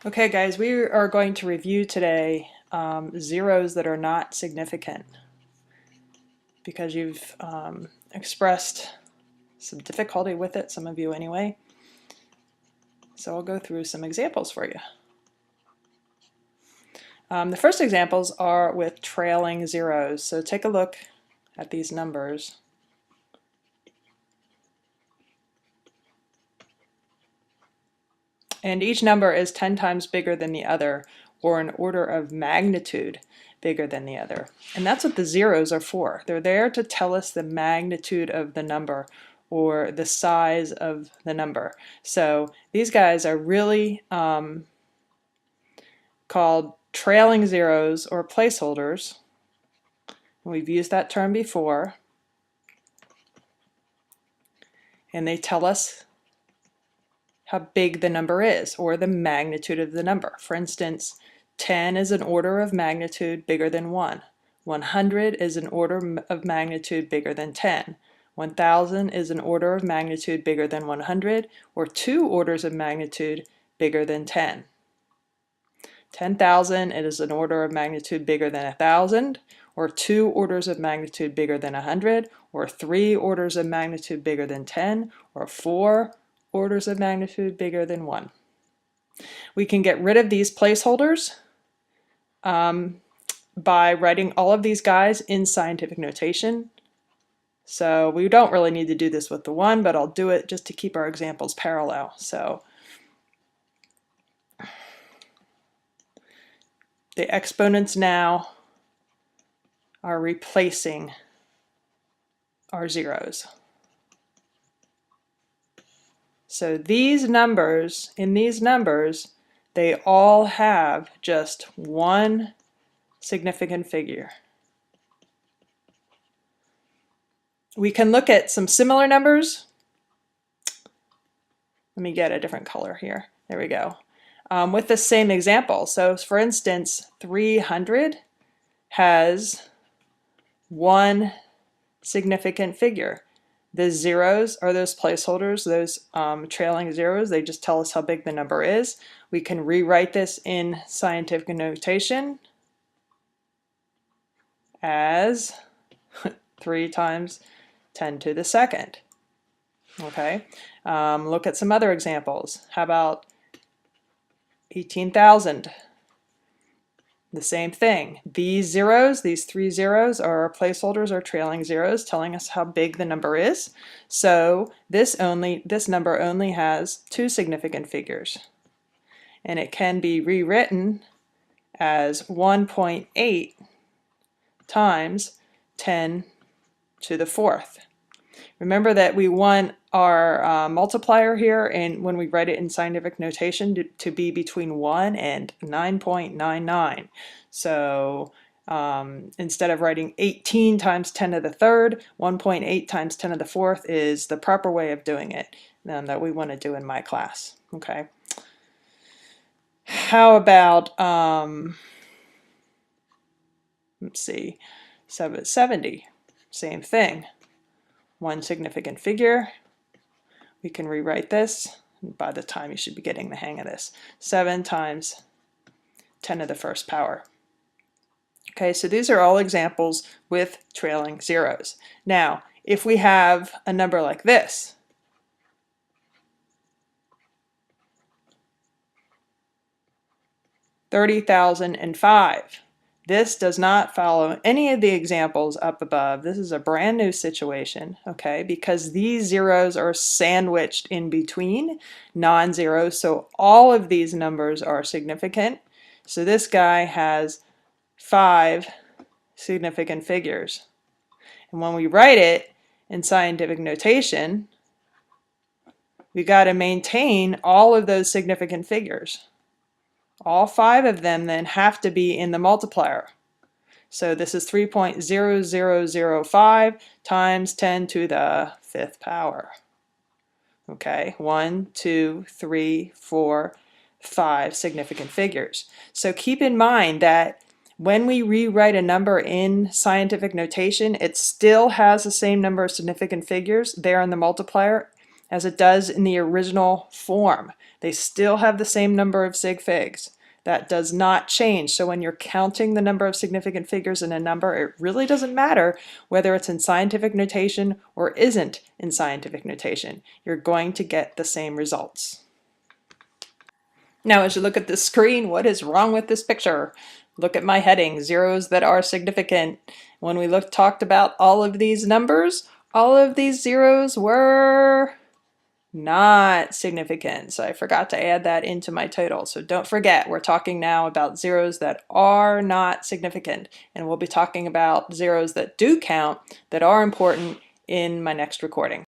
Okay guys, we are going to review today zeros that are not significant because you've expressed some difficulty with it, some of you anyway. So I'll go through some examples for you. The first examples are with trailing zeros. So take a look at these numbers. And each number is 10 times bigger than the other, or an order of magnitude bigger than the other. And that's what the zeros are for. They're there to tell us the magnitude of the number or the size of the number. So these guys are really called trailing zeros or placeholders. We've used that term before. And they tell us how big the number is, or the magnitude of the number. For instance, 10 is an order of magnitude bigger than 1. 100 is an order of magnitude bigger than 10. 1000 is an order of magnitude bigger than 100, or 2 orders of magnitude bigger than 10. 10,000 is an order of magnitude bigger than 1,000, or 2 orders of magnitude bigger than 100, or 3 orders of magnitude bigger than 10, or 4 orders of magnitude bigger than 1. We can get rid of these placeholders by writing all of these guys in scientific notation. So we don't really need to do this with the 1, but I'll do it just to keep our examples parallel. So the exponents now are replacing our zeros. So these numbers, in these numbers, they all have just one significant figure. We can look at some similar numbers. Let me get a different color here. There we go. With the same example. So for instance, 300 has one significant figure. The zeros are those placeholders, those trailing zeros. They just tell us how big the number is. We can rewrite this in scientific notation as 3 times 10 to the second. Okay, look at some other examples. How about 18,000? The same thing. These zeros, these 3 zeros, are placeholders or trailing zeros telling us how big the number is. So this number only has 2 significant figures. And it can be rewritten as 1.8 times 10 to the 4th. Remember that we want our multiplier here, and when we write it in scientific notation, to be between 1 and 9.99. So instead of writing 18 times 10 to the 3rd, 1.8 times 10 to the 4th is the proper way of doing it that we want to do in my class. Okay. How about, let's see, 70, same thing. One significant figure. We can rewrite this. By the time you should be getting the hang of this. 7 times 10 to the 1st power. Okay, so these are all examples with trailing zeros. Now, if we have a number like this, $30,005. This does not follow any of the examples up above. This is a brand new situation, okay, because these zeros are sandwiched in between non-zeros, so all of these numbers are significant. So this guy has 5 significant figures. And when we write it in scientific notation, we got to maintain all of those significant figures. All 5 of them then have to be in the multiplier. So this is 3.0005 times 10 to the 5th power. Okay, 1, 2, 3, 4, 5 significant figures. So keep in mind that when we rewrite a number in scientific notation, it still has the same number of significant figures there in the multiplier, as it does in the original form. They still have the same number of sig figs. That does not change. So when you're counting the number of significant figures in a number, it really doesn't matter whether it's in scientific notation or isn't in scientific notation. You're going to get the same results. Now, as you look at the screen, what is wrong with this picture? Look at my heading, zeros that are significant. When we talked about all of these numbers, all of these zeros were not significant. So I forgot to add that into my total. So don't forget, we're talking now about zeros that are not significant. And we'll be talking about zeros that do count, that are important in my next recording.